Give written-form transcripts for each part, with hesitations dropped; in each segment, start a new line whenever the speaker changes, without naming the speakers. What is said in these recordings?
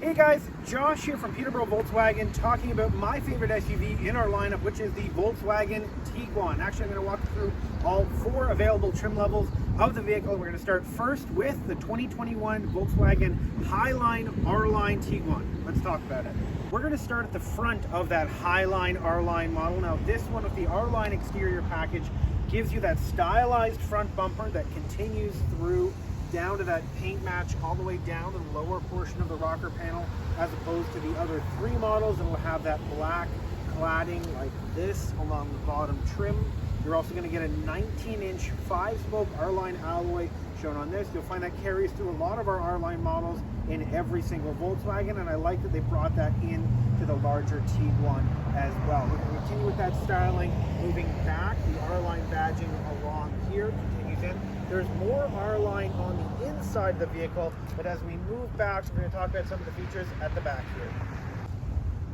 Hey guys, Josh here from Peterborough Volkswagen talking about my favorite SUV in our lineup, which is the Volkswagen Tiguan. Actually, I'm going to walk through all 4 available trim levels of the vehicle. We're going to start first with the 2021 Volkswagen Highline R-Line Tiguan. Let's talk about it. We're going to start at the front of that Highline R-Line model. Now, this one with the R-Line exterior package gives you that stylized front bumper that continues through down to that paint match all the way down to the lower portion of the rocker panel, as opposed to the other 3 models that will have that black cladding like this along the bottom trim. You're also going to get a 19-inch 5-spoke R-Line alloy shown on this. You'll find that carries through a lot of our R-Line models in every single Volkswagen, and I like that they brought that in to the larger Tiguan as well. We're going to continue with that styling, moving back. The R-Line badging along here continues in. There's more R-Line on the inside of the vehicle, but as we move back, we're going to talk about some of the features at the back here.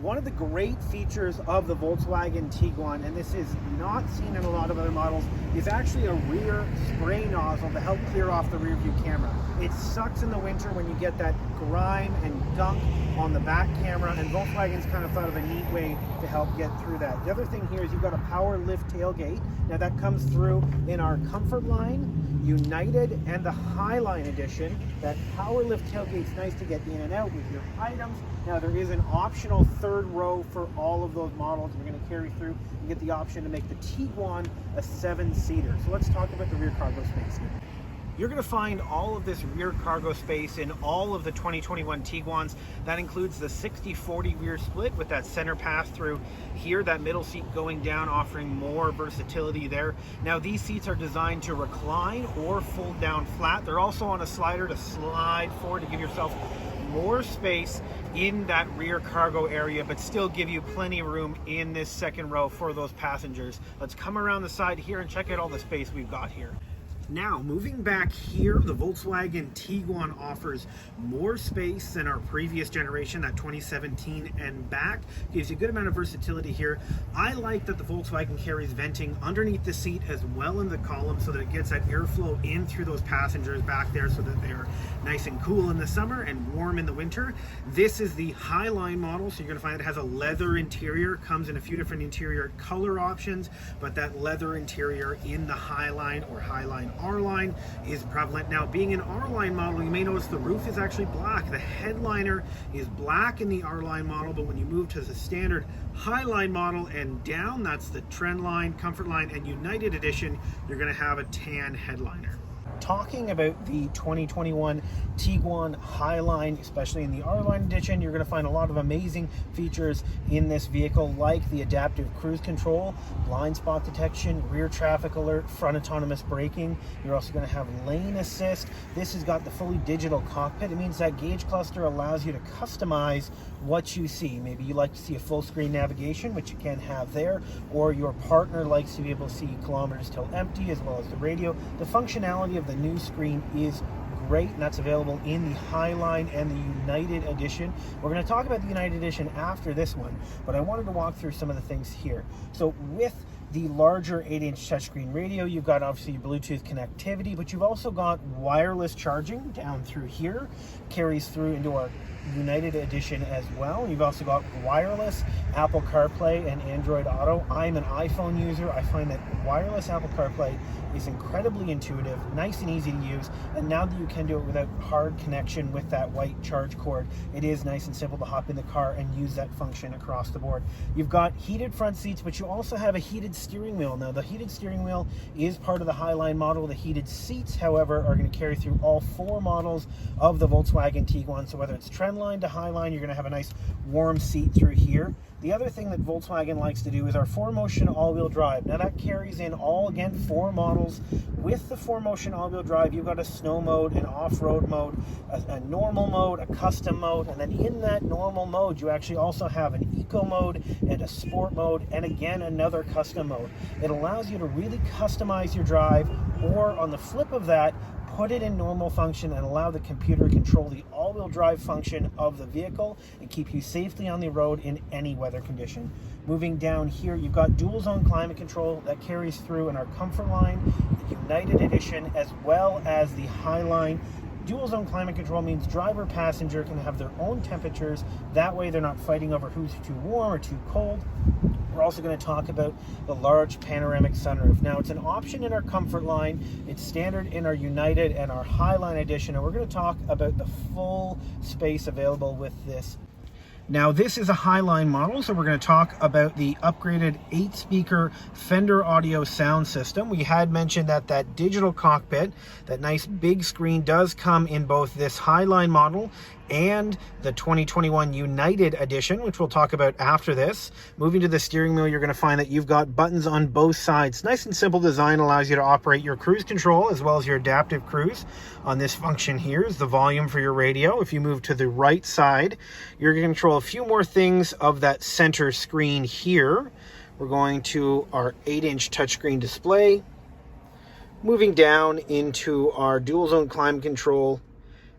One of the great features of the Volkswagen Tiguan, and this is not seen in a lot of other models, is actually a rear spray nozzle to help clear off the rear view camera. It sucks in the winter when you get that grime and gunk on the back camera, and Volkswagen's kind of thought of a neat way to help get through that. The other thing here is you've got a power lift tailgate. Now that comes through in our Comfort Line, United, and the Highline edition. That power lift tailgate's nice to get in and out with your items. Now there is an optional 3rd row for all of those models. We're going to carry through and get the option to make the Tiguan a 7-seater. So let's talk about the rear cargo space here. You're going to find all of this rear cargo space in all of the 2021 Tiguans. That includes the 60/40 rear split with that center pass-through here, that middle seat going down, offering more versatility there. Now these seats are designed to recline or fold down flat. They're also on a slider to slide forward to give yourself more space in that rear cargo area, but still give you plenty of room in this 2nd row for those passengers. Let's come around the side here and check out all the space we've got here. Now, moving back here, the Volkswagen Tiguan offers more space than our previous generation, that 2017 and back. Gives you a good amount of versatility here. I like that the Volkswagen carries venting underneath the seat as well in the column, so that it gets that airflow in through those passengers back there, so that they're nice and cool in the summer and warm in the winter. This is the Highline model, so you're going to find it has a leather interior. Comes in a few different interior color options, but that leather interior in the Highline or Highline R-Line is prevalent. Now, being an R-Line model, you may notice the roof is actually black. The headliner is black in the R-Line model, but when you move to the standard Highline model and down, that's the Trendline, Comfort Line, and United edition, you're going to have a tan headliner. Talking about the 2021 Tiguan Highline, especially in the R-Line edition, you're going to find a lot of amazing features in this vehicle, like the adaptive cruise control, blind spot detection, rear traffic alert, front autonomous braking. You're also going to have lane assist. This has got the fully digital cockpit. It means that gauge cluster allows you to customize what you see. Maybe you like to see a full screen navigation, which you can have there, or your partner likes to be able to see kilometers till empty, as well as the radio. The functionality of the new screen is great, and that's available in the Highline and the United edition. We're going to talk about the United edition after this one, but I wanted to walk through some of the things here. So with the larger 8-inch touchscreen radio, you've got obviously Bluetooth connectivity, but you've also got wireless charging down through here, carries through into our United edition as well. You've also got wireless Apple CarPlay and Android Auto. I'm an iPhone user. I find that wireless Apple CarPlay is incredibly intuitive, nice and easy to use, and now that you can do it without hard connection with that white charge cord, it is nice and simple to hop in the car and use that function across the board. You've got heated front seats, but you also have a heated steering wheel. Now, the heated steering wheel is part of the Highline model. The heated seats, however, are going to carry through all 4 models of the Volkswagen Tiguan. So whether it's Trendline to Highline, you're going to have a nice warm seat through here. The other thing that Volkswagen likes to do is our 4Motion all-wheel drive. Now that carries in all, again, 4 models. With the 4Motion all-wheel drive, you've got a snow mode, an off-road mode, a normal mode, a custom mode, and then in that normal mode, you actually also have an eco mode and a sport mode, and again, another custom mode. It allows you to really customize your drive, or on the flip of that, put it in normal function and allow the computer to control the all-wheel drive function of the vehicle and keep you safely on the road in any weather condition. Moving down here, you've got dual zone climate control that carries through in our Comfort Line, the United edition, as well as the Highline Dual zone climate control means driver, passenger can have their own temperatures. That way they're not fighting over who's too warm or too cold. We're also going to talk about the large panoramic sunroof. Now, it's an option in our Comfort line. It's standard in our United and our Highline edition, and we're going to talk about the full space available with this. Now, this is a Highline model, so we're going to talk about the upgraded 8-speaker Fender audio sound system. We had mentioned that that digital cockpit, that nice big screen, does come in both this Highline model and the 2021 United edition, which we'll talk about after this. Moving to the steering wheel, you're going to find that you've got buttons on both sides. Nice and simple design, allows you to operate your cruise control as well as your adaptive cruise. On this function here is the volume for your radio. If you move to the right side, you're going to control a few more things of that center screen here. We're going to our 8-inch touchscreen display. Moving down into our dual zone climate control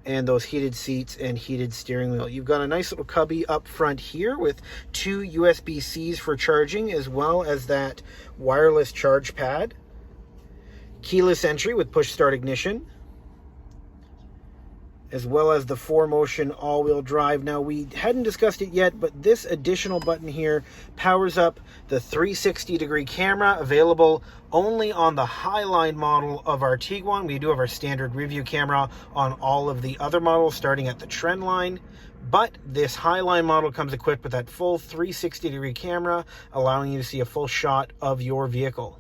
and those heated seats and heated steering wheel. You've got a nice little cubby up front here with 2 USB-Cs for charging, as well as that wireless charge pad. Keyless entry with push start ignition, as well as the 4Motion all-wheel drive. Now, we hadn't discussed it yet, but this additional button here powers up the 360-degree camera, available only on the Highline model of our Tiguan. We do have our standard review camera on all of the other models, starting at the trend line. But this Highline model comes equipped with that full 360-degree camera, allowing you to see a full shot of your vehicle.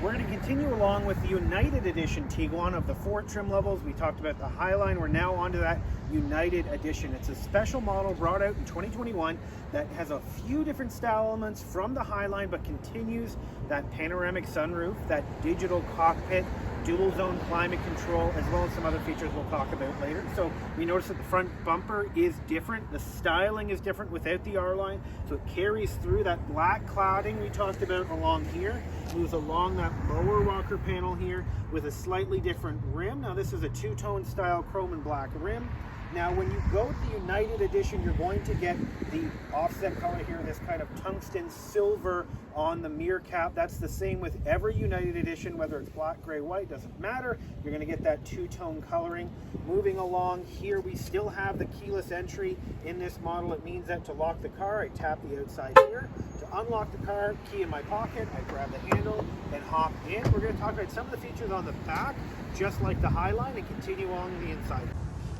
We're going to continue along with the United Edition Tiguan. Of the 4 trim levels, we talked about the Highline. We're now onto that United Edition. It's a special model brought out in 2021 that has a few different style elements from the Highline, but continues that panoramic sunroof, that digital cockpit, dual zone climate control, as well as some other features we'll talk about later. So we notice that the front bumper is different. The styling is different without the R-line. So it carries through that black cladding we talked about along here. Moves along that lower rocker panel here with a slightly different rim. Now, this is a two-tone style chrome and black rim. Now, when you go with the United Edition, you're going to get the offset color here, this kind of tungsten silver on the mirror cap. That's the same with every United Edition, whether it's black, gray, white, doesn't matter. You're going to get that two-tone coloring. Moving along here, we still have the keyless entry in this model. It means that to lock the car, I tap the outside here. To unlock the car, key in my pocket, I grab the handle and hop in. We're going to talk about some of the features on the back, just like the Highline, and continue along the inside.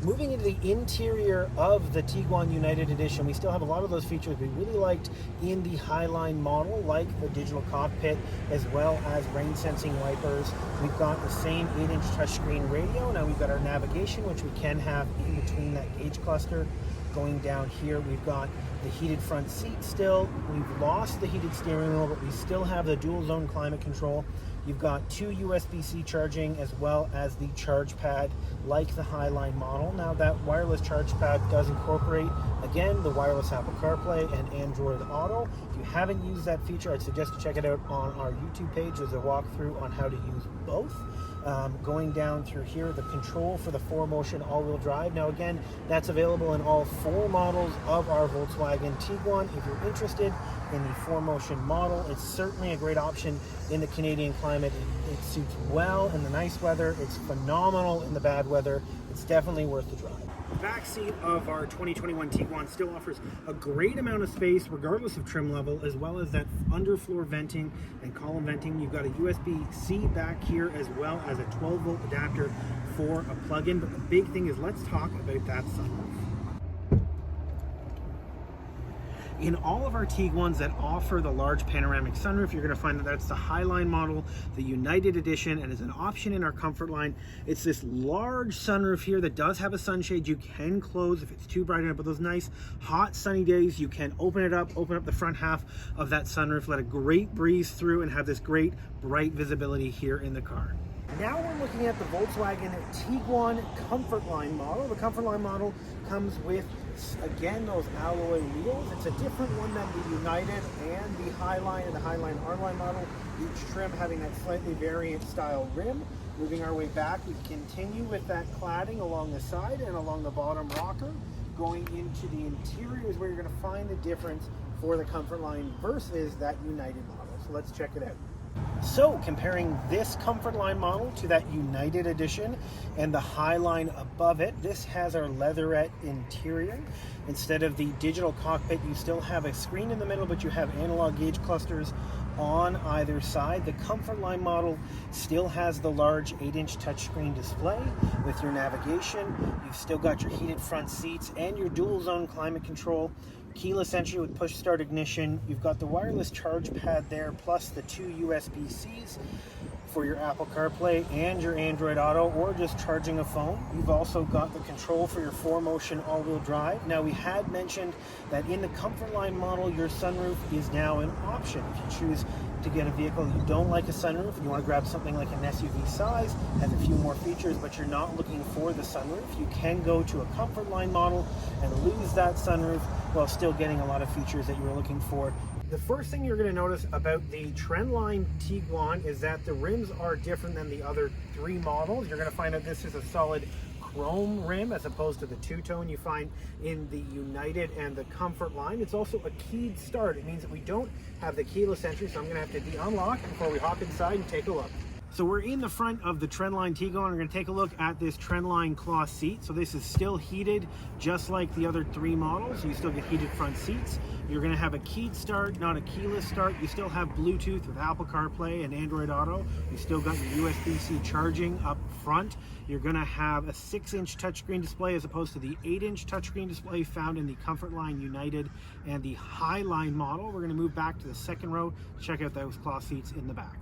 Moving into the interior of the Tiguan United Edition, we still have a lot of those features we really liked in the Highline model, like the digital cockpit, as well as rain-sensing wipers. We've got the same 8-inch touchscreen radio. Now we've got our navigation, which we can have in between that gauge cluster. Going down here, we've got the heated front seat still. We've lost the heated steering wheel, but we still have the dual zone climate control. You've got 2 USB-C charging, as well as the charge pad like the Highline model. Now, that wireless charge pad does incorporate, again, the wireless Apple CarPlay and Android Auto. If you haven't used that feature, I'd suggest to check it out on our YouTube page. There's a walkthrough on how to use both. Going down through here, the control for the 4Motion all-wheel drive. Now, again, that's available in all 4 models of our Volkswagen Tiguan. If you're interested in the 4Motion model, it's certainly a great option in the Canadian climate. It suits well in the nice weather. It's phenomenal in the bad weather. It's definitely worth the drive. The back seat of our 2021 Tiguan still offers a great amount of space regardless of trim level, as well as that underfloor venting and column venting. You've got a USB-C back here, as well as a 12-volt adapter for a plug-in. But the big thing is, let's talk about that sunroof. In all of our Tiguans that offer the large panoramic sunroof, you're going to find that that's the Highline model, the United Edition, and as an option in our Comfort line, it's this large sunroof here that does have a sunshade you can close if it's too bright enough. But those nice hot sunny days, you can open it up, open up the front half of that sunroof, let a great breeze through, and have this great bright visibility here in the car. Now we're looking at the Volkswagen Tiguan Comfort Line model. The Comfort Line model comes with, again, those alloy wheels. It's a different one than the United and the Highline and the Highline R-Line model, each trim having that slightly variant style rim. Moving our way back, we continue with that cladding along the side and along the bottom rocker. Going into the interior is where you're going to find the difference for the Comfort Line versus that United model. So let's check it out. So comparing this Comfort Line model to that United Edition and the Highline above it, this has our leatherette interior. Instead of the digital cockpit, you still have a screen in the middle, but you have analog gauge clusters on either side. The Comfort Line model still has the large 8-inch touchscreen display with your navigation. You've still got your heated front seats and your dual zone climate control. Keyless entry with push start ignition. You've got the wireless charge pad there, plus the 2 USB-Cs for your Apple CarPlay and your Android Auto, or just charging a phone. You've also got the control for your 4Motion all-wheel drive. Now, we had mentioned that in the Comfort Line model, your sunroof is now an option. If you choose to get a vehicle you don't like a sunroof, you want to grab something like an SUV size, has a few more features, but you're not looking for the sunroof, you can go to a Comfort Line model and lose that sunroof while still getting a lot of features that you were looking for. The first thing you're going to notice about the Trendline Tiguan is that the rims are different than the other 3 models. You're going to find out this is a solid chrome rim as opposed to the two-tone you find in the United and the Comfort Line. It's also a keyed start. It means that we don't have the keyless entry, so I'm going to have to de-unlock before we hop inside and take a look. So we're in the front of the Trendline Tiguan. We're going to take a look at this Trendline cloth seat. So this is still heated, just like the other 3 models. So you still get heated front seats. You're going to have a keyed start, not a keyless start. You still have Bluetooth with Apple CarPlay and Android Auto. You still got your USB-C charging up front. You're going to have a 6-inch touchscreen display as opposed to the 8-inch touchscreen display found in the Comfort Line United and the Highline model. We're going to move back to the second row to check out those cloth seats in the back.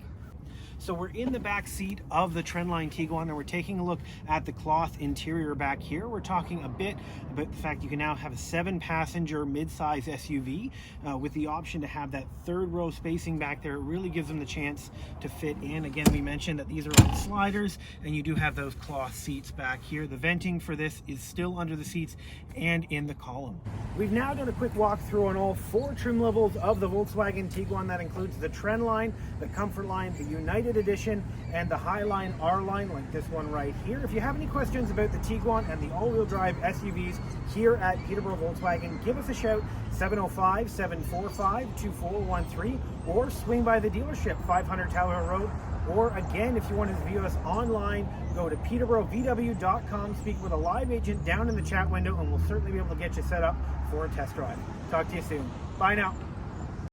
So we're in the back seat of the Trendline Tiguan, and we're taking a look at the cloth interior back here. We're talking a bit about the fact you can now have a 7-passenger mid-size SUV with the option to have that 3rd row spacing back there. It really gives them the chance to fit in. Again, we mentioned that these are all sliders, and you do have those cloth seats back here. The venting for this is still under the seats and in the column. We've now done a quick walkthrough on all 4 trim levels of the Volkswagen Tiguan. That includes the Trendline, the Comfort Line, the United Edition, and the Highline R-Line, like this one right here. If you have any questions about the Tiguan and the all-wheel drive SUVs here at Peterborough Volkswagen, give us a shout, 705-745-2413, or swing by the dealership, 500 Towerhill Road. Or again, if you want to view us online, go to peterboroughvw.com, speak with a live agent down in the chat window, and we'll certainly be able to get you set up for a test drive. Talk to you soon. Bye now.